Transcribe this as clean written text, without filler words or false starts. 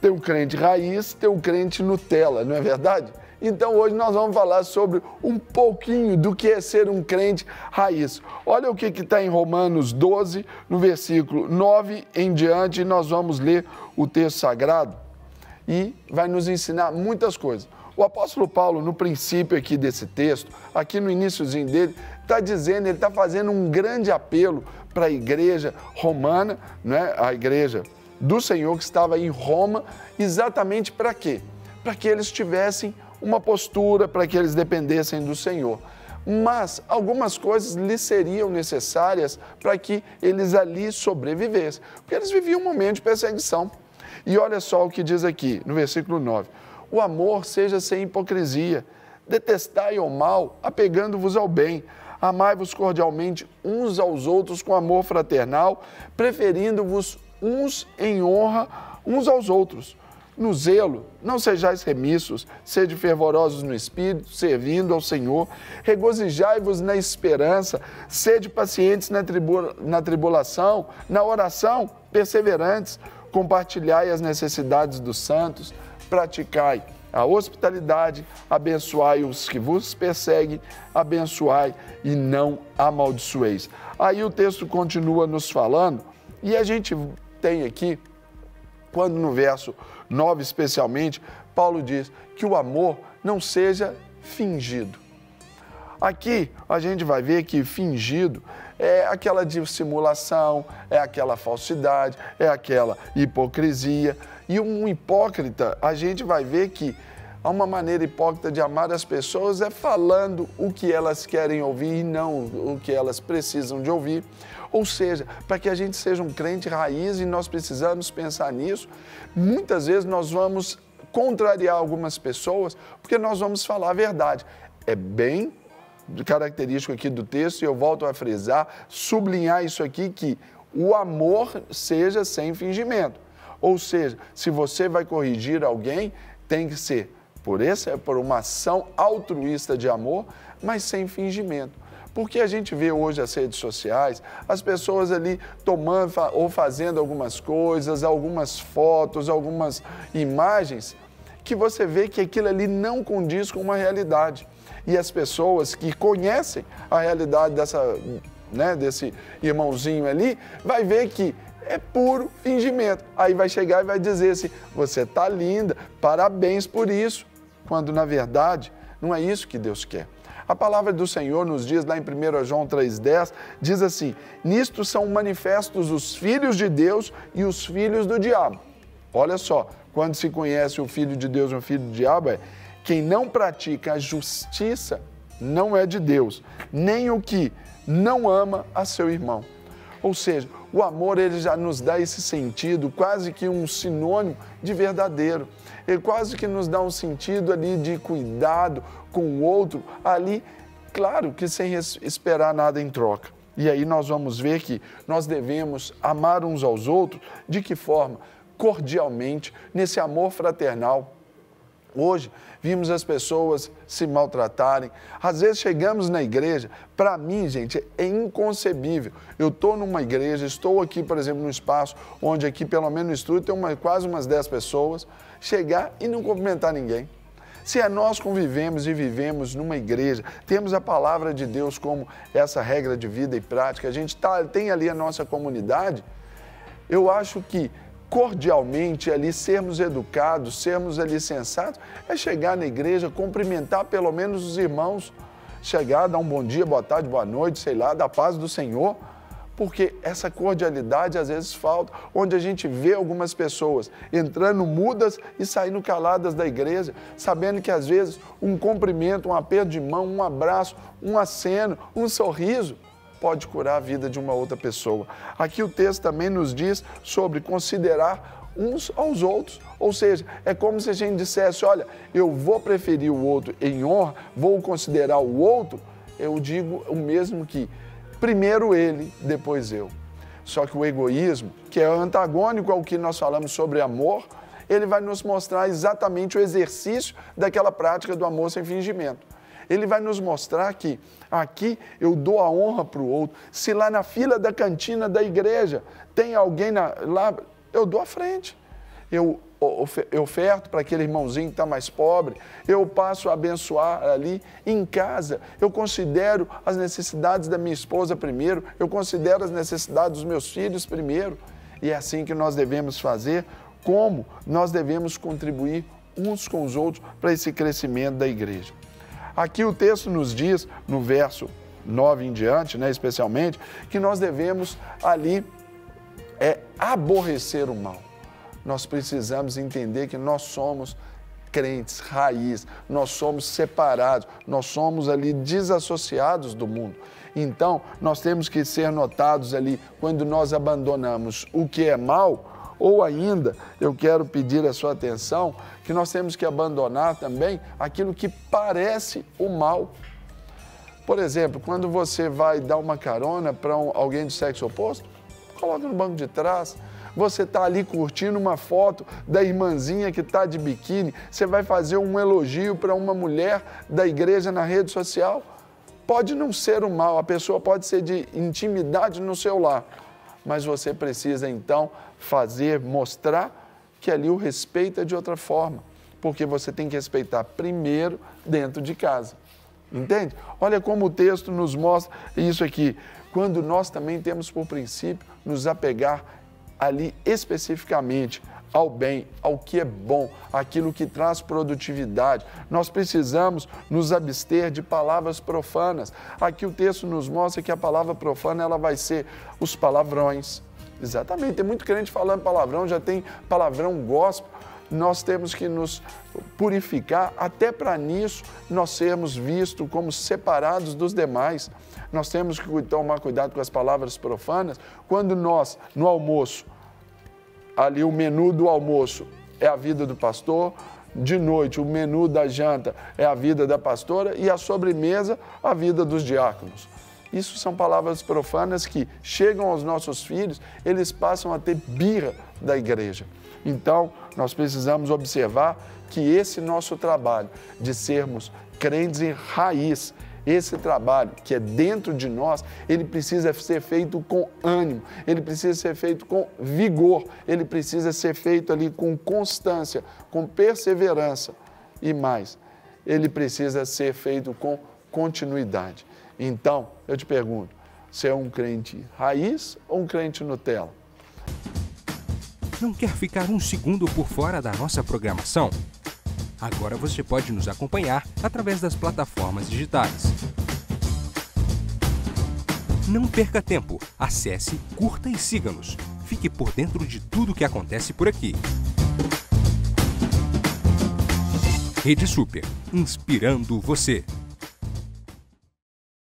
Tem um crente raiz, tem um crente Nutella, não é verdade? Então hoje nós vamos falar sobre um pouquinho do que é ser um crente raiz. Olha o que está em Romanos 12, no versículo 9 em diante, nós vamos ler o texto sagrado e vai nos ensinar muitas coisas. O apóstolo Paulo, no princípio aqui desse texto, aqui no iniciozinho dele, está dizendo, ele está fazendo um grande apelo para a igreja romana, né? A igreja do Senhor que estava em Roma, exatamente para quê? Para que eles tivessem uma postura, para que eles dependessem do Senhor. Mas algumas coisas lhes seriam necessárias para que eles ali sobrevivessem, porque eles viviam um momento de perseguição. E olha só o que diz aqui, no versículo 9. O amor seja sem hipocrisia, detestai o mal, apegando-vos ao bem, amai-vos cordialmente uns aos outros com amor fraternal, preferindo-vos uns em honra uns aos outros. No zelo, não sejais remissos, sede fervorosos no Espírito, servindo ao Senhor, regozijai-vos na esperança, sede pacientes na tribulação, na oração, perseverantes, compartilhai as necessidades dos santos, praticai a hospitalidade, abençoai os que vos perseguem, abençoai e não amaldiçoeis. Aí o texto continua nos falando, e a gente tem aqui, quando no verso 9 especialmente, Paulo diz que o amor não seja fingido. Aqui a gente vai ver que fingido é aquela dissimulação, é aquela falsidade, é aquela hipocrisia. E um hipócrita, a gente vai ver que há uma maneira hipócrita de amar as pessoas é falando o que elas querem ouvir e não o que elas precisam de ouvir. Ou seja, para que a gente seja um crente raiz, e nós precisamos pensar nisso, muitas vezes nós vamos contrariar algumas pessoas porque nós vamos falar a verdade. É bem característico aqui do texto, e eu volto a frisar, sublinhar isso aqui, que o amor seja sem fingimento. Ou seja, se você vai corrigir alguém, tem que ser por uma ação altruísta de amor, mas sem fingimento. Porque a gente vê hoje as redes sociais, as pessoas ali tomando ou fazendo algumas coisas, algumas fotos, algumas imagens, que você vê que aquilo ali não condiz com uma realidade. E as pessoas que conhecem a realidade desse irmãozinho ali, vai ver que é puro fingimento. Aí vai chegar e vai dizer assim, você está linda, parabéns por isso. Quando, na verdade, não é isso que Deus quer. A palavra do Senhor nos diz, lá em 1 João 3,10, diz assim, nisto são manifestos os filhos de Deus e os filhos do diabo. Olha só, quando se conhece o filho de Deus e o filho do diabo, quem não pratica a justiça não é de Deus, nem o que não ama a seu irmão. Ou seja, o amor ele já nos dá esse sentido, quase que um sinônimo de verdadeiro. Ele quase que nos dá um sentido ali de cuidado com o outro, ali, claro que sem esperar nada em troca. E aí nós vamos ver que nós devemos amar uns aos outros, de que forma? Cordialmente, nesse amor fraternal. Hoje, vimos as pessoas se maltratarem. Às vezes chegamos na igreja, para mim, gente, é inconcebível. Eu estou numa igreja, estou aqui, por exemplo, num espaço onde aqui, pelo menos no estúdio, tem quase umas 10 pessoas, chegar e não cumprimentar ninguém. Se nós convivemos e vivemos numa igreja, temos a palavra de Deus como essa regra de vida e prática, a gente tem ali a nossa comunidade, eu acho que cordialmente ali, sermos educados, sermos ali sensatos, é chegar na igreja, cumprimentar pelo menos os irmãos, chegar, dar um bom dia, boa tarde, boa noite, sei lá, da paz do Senhor, porque essa cordialidade às vezes falta, onde a gente vê algumas pessoas entrando mudas e saindo caladas da igreja, sabendo que às vezes um cumprimento, um aperto de mão, um abraço, um aceno, um sorriso, pode curar a vida de uma outra pessoa. Aqui o texto também nos diz sobre considerar uns aos outros, ou seja, é como se a gente dissesse, olha, eu vou preferir o outro em honra, vou considerar o outro, eu digo o mesmo que primeiro ele, depois eu. Só que o egoísmo, que é antagônico ao que nós falamos sobre amor, ele vai nos mostrar exatamente o exercício daquela prática do amor sem fingimento. Ele vai nos mostrar que aqui eu dou a honra para o outro. Se lá na fila da cantina da igreja tem alguém lá, eu dou a frente. Eu eu oferto para aquele irmãozinho que está mais pobre, eu passo a abençoar ali em casa, eu considero as necessidades da minha esposa primeiro, eu considero as necessidades dos meus filhos primeiro. E é assim que nós devemos fazer, como nós devemos contribuir uns com os outros para esse crescimento da igreja. Aqui o texto nos diz, no verso 9 em diante, especialmente, que nós devemos ali aborrecer o mal. Nós precisamos entender que nós somos crentes, raiz, nós somos separados, nós somos ali desassociados do mundo. Então, nós temos que ser notados ali quando nós abandonamos o que é mal, ou ainda, eu quero pedir a sua atenção, que nós temos que abandonar também aquilo que parece o mal. Por exemplo, quando você vai dar uma carona para alguém do sexo oposto, coloca no banco de trás. Você está ali curtindo uma foto da irmãzinha que está de biquíni, você vai fazer um elogio para uma mulher da igreja na rede social. Pode não ser o mal, a pessoa pode ser de intimidade no seu lar, mas você precisa então mostrar que ali o respeita de outra forma, porque você tem que respeitar primeiro dentro de casa. Entende? Olha como o texto nos mostra isso aqui. Quando nós também temos por princípio nos apegar ali especificamente ao bem, ao que é bom, aquilo que traz produtividade. Nós precisamos nos abster de palavras profanas. Aqui o texto nos mostra que a palavra profana ela vai ser os palavrões. Exatamente, tem muito crente falando palavrão, já tem palavrão gospel. Nós temos que nos purificar, até para nisso nós sermos vistos como separados dos demais. Nós temos que tomar cuidado com as palavras profanas. Quando nós, no almoço, ali o menu do almoço é a vida do pastor, de noite o menu da janta é a vida da pastora e a sobremesa a vida dos diáconos. Isso são palavras profanas que chegam aos nossos filhos, eles passam a ter birra da igreja. Então, nós precisamos observar que esse nosso trabalho de sermos crentes em raiz, esse trabalho que é dentro de nós, ele precisa ser feito com ânimo, ele precisa ser feito com vigor, ele precisa ser feito ali com constância, com perseverança e mais, ele precisa ser feito com continuidade. Então, eu te pergunto, você é um crente raiz ou um crente Nutella? Não quer ficar um segundo por fora da nossa programação? Agora você pode nos acompanhar através das plataformas digitais. Não perca tempo, acesse, curta e siga-nos. Fique por dentro de tudo o que acontece por aqui. Rede Super, inspirando você.